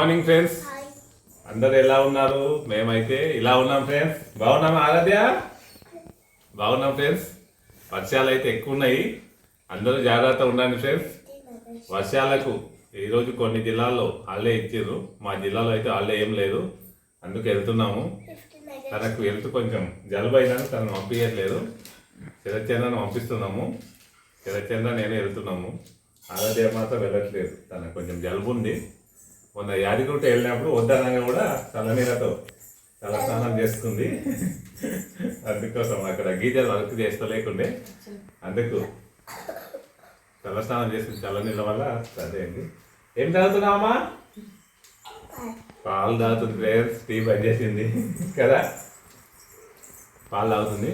Morning friends, అందరు ఎలా ఉన్నారు? మేమైతే ఇలా ఉన్నాం ఫ్రెండ్స్. బాగున్నాం ఆరాధ్య? బాగున్నాం ఫ్రెండ్స్. వర్షాలు అయితే ఎక్కువ ఉన్నాయి, అందరూ జాగ్రత్తగా ఉండండి ఫ్రెండ్స్. వర్షాలకు ఈరోజు కొన్ని జిల్లాల్లో హాలిడే ఇచ్చారు, మా జిల్లాలో అయితే హాలిడే ఏం లేదు, అందుకు వెళ్తున్నాము. తనకు వెళ్తూ కొంచెం జలుబు అయినాను, తనను పంపించట్లేదు. శరత్చంద్రను పంపిస్తున్నాము, శరత్చంద్ర నేనే వెళ్తున్నాము. ఆరాధ్య మాత్రం వెళ్ళట్లేదు, తనకు కొంచెం జలుబు ఉంది. మొన్న యాదగిరిగుట్ట వెళ్ళినప్పుడు వద్దనగా కూడా చల్లనీళ్ళతో తల స్నానం చేసుకుంది. అందుకోసం అక్కడ గీజర్ వర్క్ చేస్తలేకుండే, అందుకు తల స్నానం చేసింది చల్లనీళ్ళ వల్ల. సరేండి. ఏం తాగుతున్నావమ్మా? పాలు తాగుతుంది ఫ్రెండ్స్. టీ బంద్ చేసింది కదా, పాలు తాగుతుంది.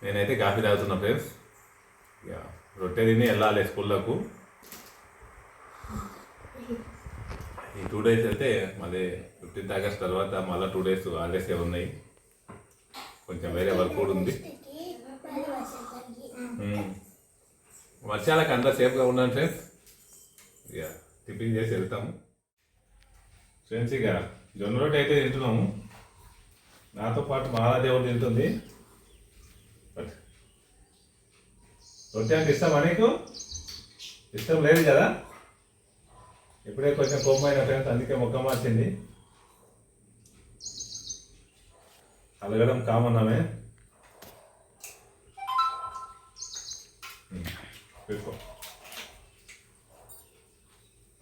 నేనైతే కాఫీ తాగుతున్నా ఫ్రెండ్స్. రొట్టె తిని వెళ్ళాలి స్కూళ్ళకు. ఈ 2 days అయితే మళ్ళీ 15th August తర్వాత మళ్ళీ 2 days హాలిడేస్ ఉన్నాయి. కొంచెం వేరే వర్క్ కూడా ఉంది. వర్షాలకు అంతా సేఫ్గా ఉన్నాను ఫ్రెండ్స్. ఇక టిఫిన్ చేసి వెళ్తాము ఫ్రెండ్స్. ఇక జొన్న రొట్టె అయితే తింటున్నాము, నాతో పాటు మహాదేవుడు తింటుంది. రొట్టె అంటే ఇష్టమా నీకు? ఇష్టం లేదు కదా? ఇప్పుడే కొంచెం కొమ్మైన ఫ్రెండ్స్, అందుకే మొక్క మార్చింది. అలగడం కామన్ ఆమె. పెట్టుకో,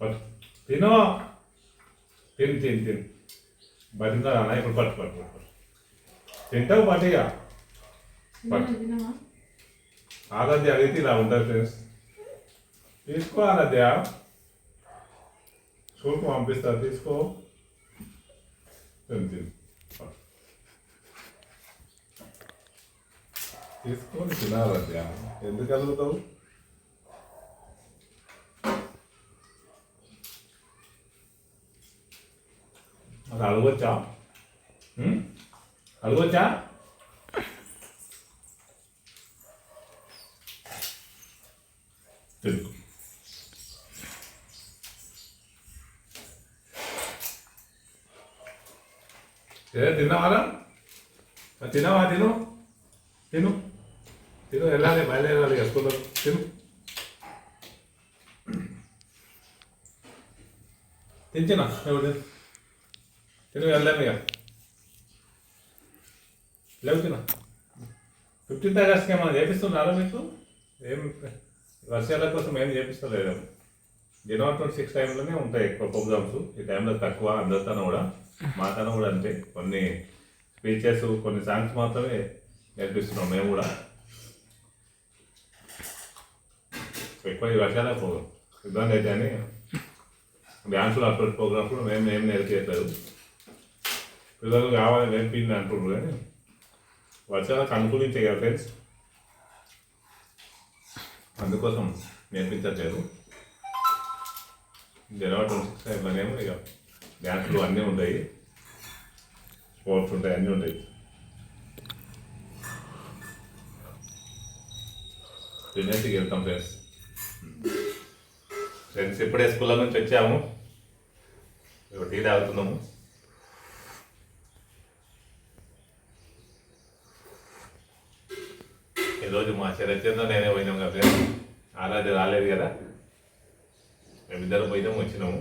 పట్టు, తిను, తిను తిను తిను. బతిందా అన్న? ఇప్పుడు పట్టు పట్టు పట్టు, తింటావు పట్టుగా పట్టు. ఆరాధ్య అడిగితే ఇలా ఉంటుంది ఫ్రెండ్స్. తీసుకో ఆరాధ్య, స్కూల్కి పంపిస్తా, తీసుకో. తిను తిను, తీసుకొని తినారాధ్య. ఎందుకు అడుగుతావు? అది అడగొచ్చా? అడగొచ్చా? తెలుగు తిన్నావారా? తినవా? తిను తిను తిను, వెళ్ళాలి, బయలుదేరాలి స్కూల్లో. తిను తిన తిను, వెళ్ళాము ఇక. లేవు తిన. 15th Augustకి ఏమైనా చేపిస్తున్నారా మీకు? ఏం వర్షాల కోసం ఏం చేపిస్తలేదు. January 26 టైంలోనే ఉంటాయి ఎక్కువ ప్రోగ్రామ్స్. ఈ టైంలో తక్కువ, అందరితోనూ కూడా, మాతను కూడా అంతే. కొన్ని స్పీచెస్, కొన్ని సాంగ్స్ మాత్రమే నేర్పిస్తున్నాం మేము కూడా. ఎక్కువ ఈ వర్షాలకు ఇబ్బంది అయితే అని డ్యాన్సులు అటువంటి ప్రోగ్రామ్స్ కూడా మేము ఏం నేర్పించలేదు. పిల్లలు కావాలి నేర్పింది అంటున్నారు, కానీ వర్షాలకు అనుకూలించే కదా ఫ్రెండ్స్, అందుకోసం నేర్పించట్లేదు. January 26 టైంలోనేమో ఇక డ్యాన్సులు అన్నీ ఉంటాయి, స్పోర్ట్స్ ఉంటాయి, అన్నీ ఉంటాయి. తినేసికి వెళ్తాం ఫ్రెండ్స్. ఫ్రెండ్స్ ఇప్పుడే స్కూల్లో నుంచి వచ్చాము, టీ తాగుతున్నాము. ఈరోజు మా శరత్చంద్ర నేనే పోయినాం కదా ఫ్రెండ్స్, ఆరాధ్య రాలేదు కదా. మేమిద్దరం పోయినాము, వచ్చినాము.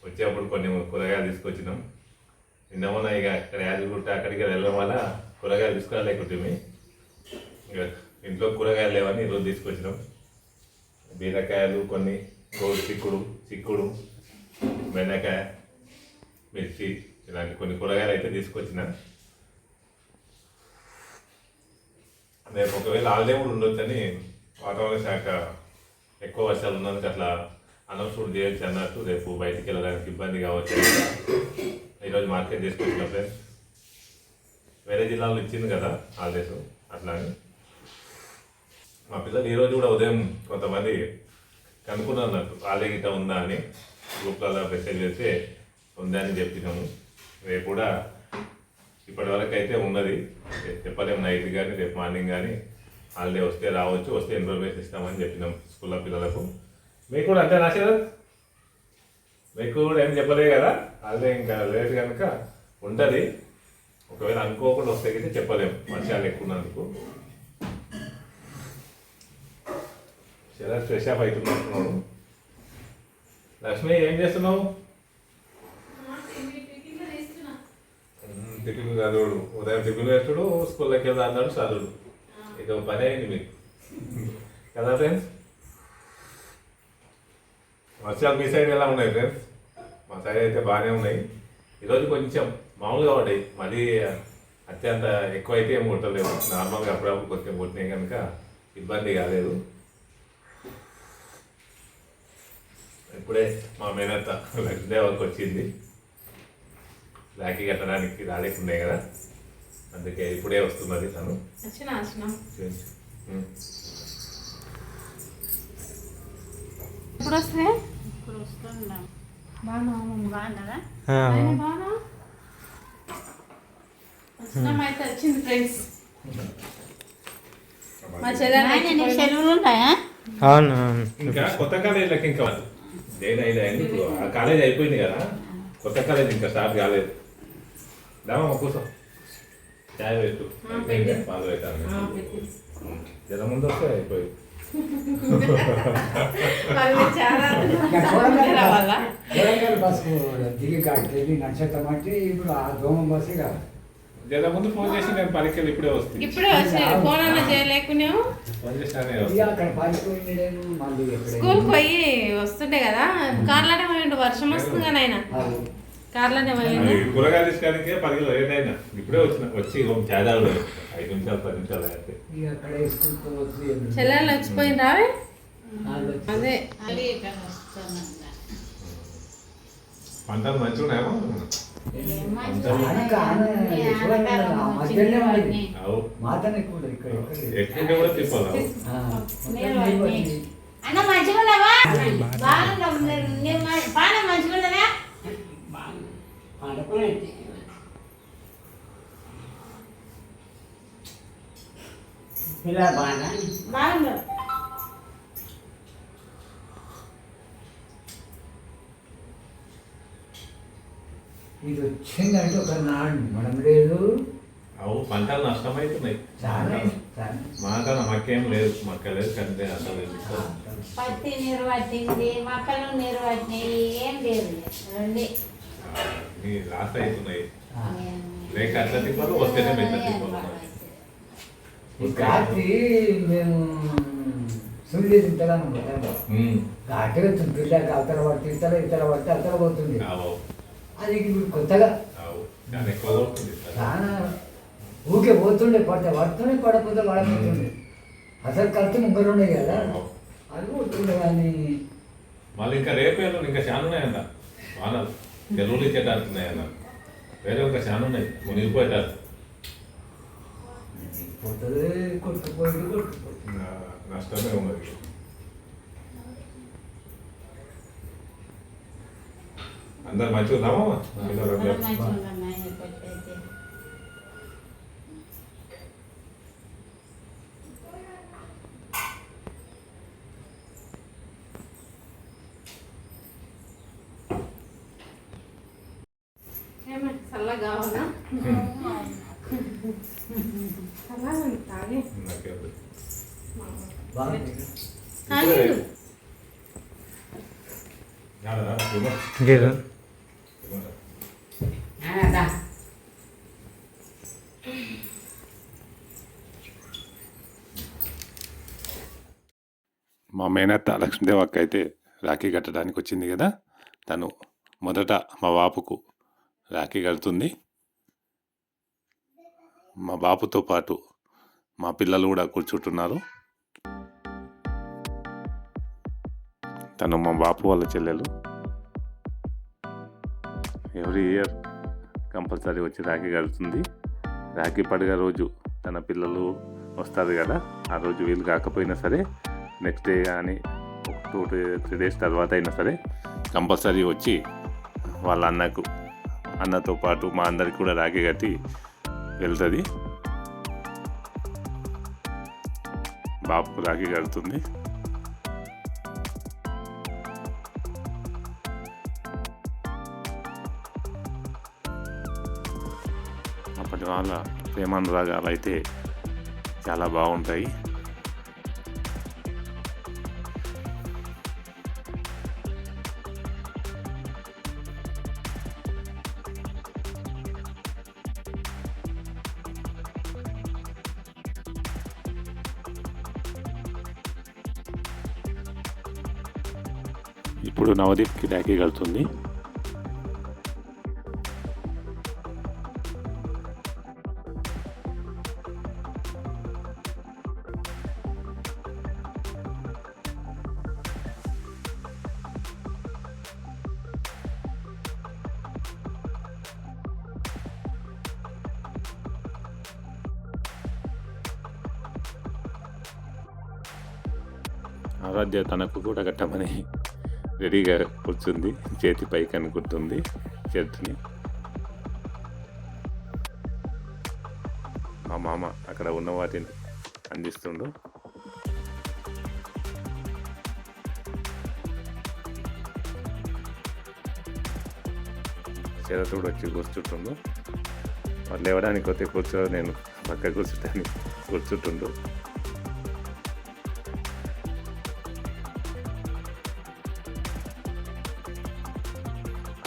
వచ్చేప్పుడు కొన్ని కూరగాయలు తీసుకొచ్చినాం. నిన్న ఇక ఇక్కడ యాదగిరిగుట్ట అక్కడికి వెళ్ళడం వల్ల కూరగాయలు తీసుకురాలేకుంటుంది. ఇక ఇంట్లో కూరగాయలు లేవని ఈరోజు తీసుకొచ్చినాం. బీరకాయలు, కొన్ని గోరు చిక్కుడు, బెండకాయ, మిర్చి, ఇలాంటి కొన్ని కూరగాయలు అయితే తీసుకొచ్చిన. రేపు ఒకవేళ హాలిడే కూడా ఉండొచ్చని వాతావరణ శాఖ ఎక్కువ వర్షాలు ఉన్నందుకు అట్లా అనౌన్స్మెంట్ చేయొచ్చు అన్నట్టు. రేపు బయటికి వెళ్ళడానికి ఇబ్బంది కావచ్చు, ఈరోజు మార్కెట్ తీసుకొచ్చిన ఫ్రెండ్స్. వేరే జిల్లాలో ఇచ్చింది కదా హాలిడేస్, అట్లా అని. మా పిల్లలు ఈరోజు కూడా ఉదయం కొంతమంది కనుక్కున్నారు అన్నట్టు, హాలిడే గిట్ట ఉందా అని. గ్రూప్లలో మెసేజ్ చేస్తే ఉందని చెప్పినాము. రేపు కూడా ఇప్పటివరకు అయితే ఉన్నది, చెప్పలేము నైట్ కానీ రేపు మార్నింగ్ కానీ హాలిడే వస్తే రావచ్చు, వస్తే ఇన్ఫర్మేషన్ ఇస్తామని చెప్పినాం స్కూల్లో పిల్లలకు. మీకు కూడా అంతే రాసేదా? మీకు కూడా ఏం చెప్పలే కదా, అదే ఇంకా లేదు కనుక ఉంటుంది. ఒకవేళ అనుకోకుండా వస్తే అయితే చెప్పలేము, వర్షాలు ఎక్కువ ఉన్నందుకు. చాలా ఫ్రెష్ అప్ అవుతున్నాడు. లక్ష్మి ఏం చేస్తున్నావు? టిఫిన్ చదువుడు, ఉదయం టిఫిన్ వేస్తుడు, స్కూల్లోకి వెళ్తా అన్నాడు చదువుడు. ఇక పని అయింది మీకు కదా ఫ్రెండ్స్. వర్షాలు మీ సైడ్ ఎలా ఉన్నాయి ఫ్రెండ్స్? మా సైడ్ అయితే బాగానే ఉన్నాయి. ఈరోజు కొంచెం మామూలుగా పడ్డాయి, మళ్ళీ అత్యంత ఎక్కువ అయితే ఏం కొట్టలేదు. నార్మల్గా అప్పుడప్పుడు కొంచెం కొట్టినాయి కనుక ఇబ్బంది కాలేదు. ఇప్పుడే మా మేనత్త లక్ష్మీ వరకు వచ్చింది. రాఖీ కట్టడానికి రాలేకున్నాయి కదా, అందుకే ఇప్పుడే వస్తున్నది తను. వచ్చింది ఫ్రెండ్స్. అవును. ఇంకా కొత్త కాలేజీలకి ఇంకా ఇప్పుడు ఆ కాలేజ్ అయిపోయింది కదా, కొత్త కాలేజ్ ఇంకా స్టార్ట్ కాలేదు. దామా కూర్చో, చాయ్ పెట్టు, పాలు పెట్టాను. జనం ముందు వస్తే అయిపోయింది. నక్షత్రం అంటే ఇప్పుడు ఆ దోమ బస్సు కదా. జనం ముందు ఫోన్ చేసి నేను పరీక్షలు ఇప్పుడే వస్తుంది. ఇప్పుడే ఫోన్ అన్న చేయలేకునే ఫోన్ చేస్తానే అక్కడ పారిపోయిండేమో మళ్ళీ స్కూల్ పోయి వస్తుండే కదా, కార్లోనే పోయిండు. వర్షం వస్తుంది కానీ ఆయన కార్లోనే పోయిండు. కూరగాయలు తీసుకోవడానికి 10 కిలో లేట్ అయినా ఇప్పుడే వచ్చి చేదాలు 5 నిమిషాలు 10 నిమిషాలు అయితే అక్కడ వేసుకుంటూ చెల్లెళ్ళు వచ్చిపోయింది రావే. అదే పంటలు మంచిగా ఉన్నాయేమో. మాతనే ఎక్కువ ఇక్కడ ఎక్కువ కూడా తిప్పాలి. అన్న మంచిగున్నావా? బాగా మంచిగున్నావా? పిల్లలు బాగా బాగున్నా. ఇది వచ్చిందంటే ఒక నాడు మనం లేదు. అవు పంటలు నష్టమవుతున్నాయి చాలా మాకన్నా మాకేం లేదు, మక్క లేదు కంటే అసలు పత్తి నీరు పట్టింది, మొక్కలు నీరు పట్టినాయి, ఏం లేదు. రండి లాస్ట్ అవుతున్నాయి. లేక అట్లా తిప్పాలి, వస్తేనే మెట్ల తిప్పాలి. రాత్రి మేము సూర్యుడు తింటాను ఘాటుగా పిల్లాక అవతల పడితే ఇతర పడితే అవతల పోతుంది. అది ఇప్పుడు కొత్తగా చాలా ఊకే పోతుండే, పడుతుండే పడకపోతే పడకపోతుండే. అసలు కలిసి ముగ్గురు ఉన్నాయి కదా, అది పోతుండే. కానీ మళ్ళీ ఇంకా రేపే ఇంకా చాలా ఉన్నాయంట వానలు, చెరువులు ఇచ్చేటానికి ఉన్నాయన్న. వేరే ఇంకా చాలా ఉన్నాయి, మునిగిపోయేటారు. పోతుంది కొట్టుకుపోయి నష్టమే ఉన్నది. అందరు మంచిగా ఉన్నామా? చల్లగా కావాలా? చల్లగా తాగే మా మేనత్త లక్ష్మీదేవి అక్క అయితే రాఖీ కట్టడానికి వచ్చింది కదా, తను మొదట మా బాపుకు రాఖీ కడుతుంది. మా బాపుతో పాటు మా పిల్లలు కూడా కూర్చుంటున్నారు. తను మా బాపు వాళ్ళ చెల్లెలు. ఎవ్రీ ఇయర్ కంపల్సరీ వచ్చి రాఖీ కడుతుంది. రాఖీ పండుగ రోజు తన పిల్లలు వస్తారు కదా, ఆ రోజు వీలు కాకపోయినా సరే నెక్స్ట్ డే కానీ 2-3 డేస్ తర్వాత అయినా సరే కంపల్సరీ వచ్చి వాళ్ళ అన్నతో పాటు మా అందరికి కూడా రాఖీ కట్టి వెళ్తుంది. బాపుకు రాఖీ కడుతుంది. అప్పటి వాళ్ళ ప్రేమానురాగాలు అయితే చాలా బాగుంటాయి. ఇప్పుడు నవదీప్కి రాఖీ కడుతుంది. ఆరాధ్య తనకు కూడా కట్టమని రెడీగా కూర్చుంది. చేతి పైకి అనుకుంటుంది చేతిని. మా మామ అక్కడ ఉన్న వాటిని అందిస్తుండు. శరతుడు వచ్చి కూర్చుంటుండు. వాళ్ళు లేవడానికి కొత్త కూర్చో, నేను పక్క కూర్చుంటాను కూర్చుంటుండు.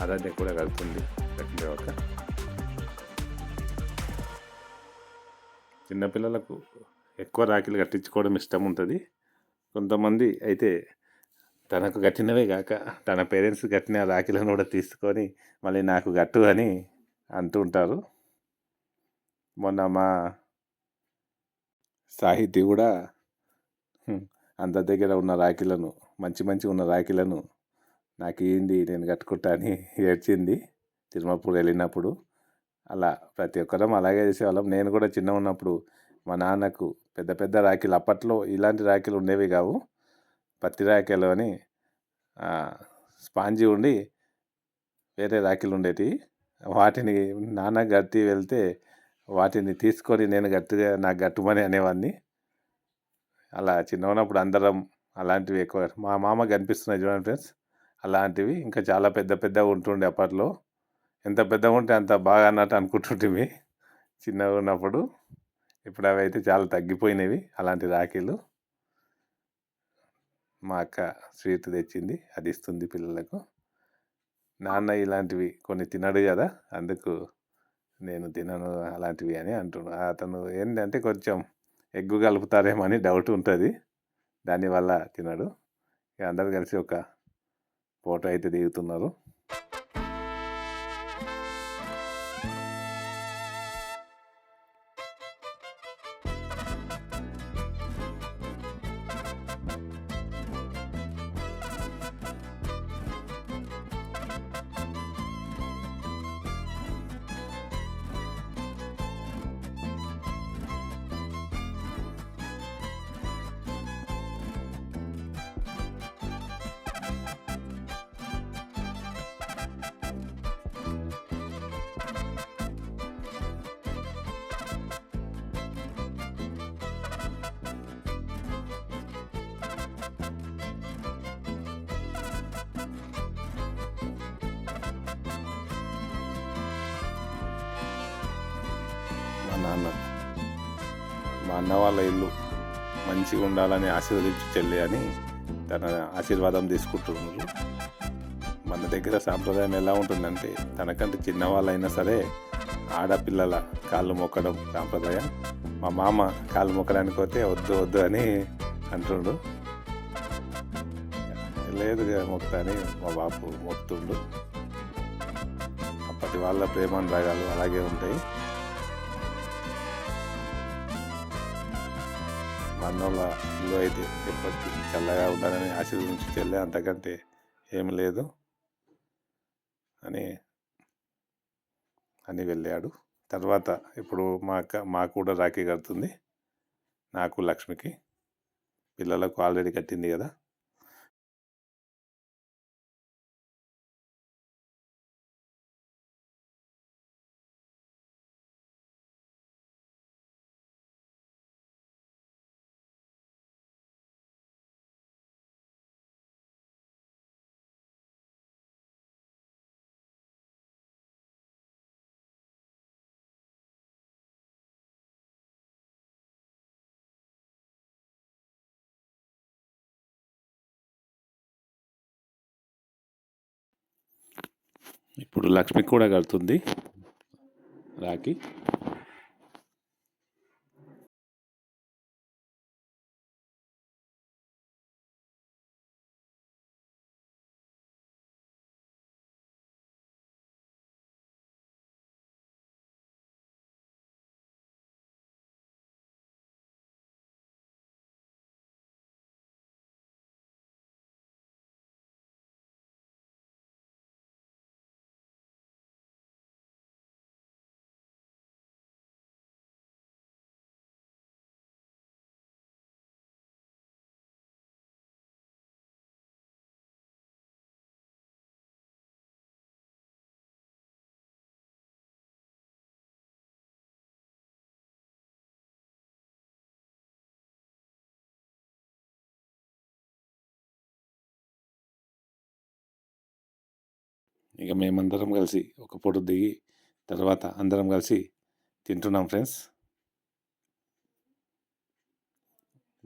ఆరాధ్య కూడా కలుతుంది కట్టిన ఒక. చిన్నపిల్లలకు ఎక్కువ రాఖీలు కట్టించుకోవడం ఇష్టం ఉంటుంది. కొంతమంది అయితే తనకు కట్టినవే కాక తన పేరెంట్స్ కట్టిన రాఖీలను కూడా తీసుకొని మళ్ళీ నాకు కట్టు అని అంటూ ఉంటారు. మొన్న మా సాహితీ కూడా అంత దగ్గర ఉన్న రాఖీలను, మంచి ఉన్న రాఖీలను నాకు ఏంది నేను కట్టుకుంటా అని ఏడ్చింది తిరుమలపూర్ వెళ్ళినప్పుడు. అలా ప్రతి ఒక్కరం అలాగే చేసేవాళ్ళం. నేను కూడా చిన్న ఉన్నప్పుడు మా నాన్నకు పెద్ద రాఖీలు, అప్పట్లో ఇలాంటి రాఖీలు ఉండేవి కావు, పత్తి రాఖీలు అని స్పాంజీ ఉండి వేరే రాఖీలు ఉండేవి. వాటిని నాన్న గట్టి వెళ్తే వాటిని తీసుకొని నేను గట్టిగా నాకు గట్టుమని అనేవాడిని. అలా చిన్న ఉన్నప్పుడు అందరం అలాంటివి ఎక్కువ. మా మామ కనిపిస్తున్నాయి చూడండి ఫ్రెండ్స్, అలాంటివి ఇంకా చాలా పెద్దగా ఉంటుండే అప్పట్లో. ఎంత పెద్దగా ఉంటే అంత బాగా అన్నట్టు అనుకుంటుంటివి చిన్నగా ఉన్నప్పుడు. ఇప్పుడు అవి అయితే చాలా తగ్గిపోయినవి అలాంటి రాఖీలు. మా అక్క స్వీట్ తెచ్చింది, అది ఇస్తుంది పిల్లలకు. నాన్న ఇలాంటివి కొన్ని తినడు కదా, అందుకు నేను తినను అలాంటివి అని అంటున్నాను. అతను ఏంటంటే కొంచెం ఎగ్గు కలుపుతారేమో అని డౌట్ ఉంటుంది, దానివల్ల తినడు. ఇక అందరు కలిసి ఒక ఫోటో అయితే దిగుతున్నారు. మా అన్న వాళ్ళ ఇల్లు మంచిగా ఉండాలని ఆశీర్వదించి చెల్లి అని తన ఆశీర్వాదం తీసుకుంటున్నారు. మన దగ్గర సాంప్రదాయం ఎలా ఉంటుందంటే, తనకంటే చిన్నవాళ్ళైనా సరే ఆడపిల్లల కాళ్ళు మొక్కడం సాంప్రదాయం. మా మామ కాళ్ళు మొక్కడానికి పోతే వద్దు అని అంటుండు. లేదు మొక్తా అని మా బాపు మొక్కుతుండు. అప్పటి వాళ్ళ ప్రేమానురాగాలు అలాగే ఉంటాయి. మా అన్నోళ్ళ ఇల్లు అయితే ఎప్పటికీ చల్లగా ఉండాలని ఆశీర్వదించి చెల్లె, అంతకంటే ఏం లేదు అని వెళ్ళాడు. తర్వాత ఇప్పుడు మా అక్క మాకు కూడా రాఖీ కడుతుంది, నాకు లక్ష్మికి. పిల్లలకు ఆల్రెడీ కట్టింది కదా. ఇప్పుడు లక్ష్మికి కూడా కడుతుంది రాఖీ. ఇక మేమందరం కలిసి ఒక ఫోటో దిగి తర్వాత అందరం కలిసి తింటున్నాం ఫ్రెండ్స్.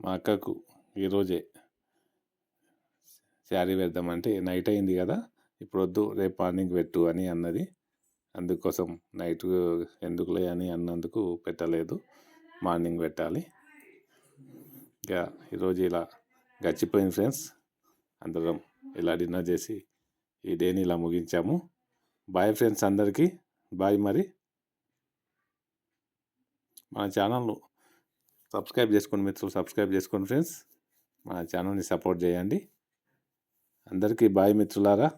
మా అక్కకు ఈరోజే శారీ వేద్దామంటే నైట్ అయింది కదా, ఇప్పుడు వద్దు రేపు మార్నింగ్ పెట్టు అని అన్నది. అందుకోసం నైట్ ఎందుకులే అని అన్నందుకు పెట్టలేదు, మార్నింగ్ పెట్టాలి. ఇక ఈరోజు ఇలా గడిచిపోయింది ఫ్రెండ్స్. అందరం ఇలా డిన్నర్ చేసి ఈ డేని ఇలా ముగించాము. బాయ్ ఫ్రెండ్స్, అందరికీ బాయ్. మరి మన ఛానల్ను సబ్స్క్రైబ్ చేసుకోండి మిత్రులు, సబ్స్క్రైబ్ చేసుకోండి ఫ్రెండ్స్. మన ఛానల్ని సపోర్ట్ చేయండి. అందరికీ బాయ్ మిత్రులారా.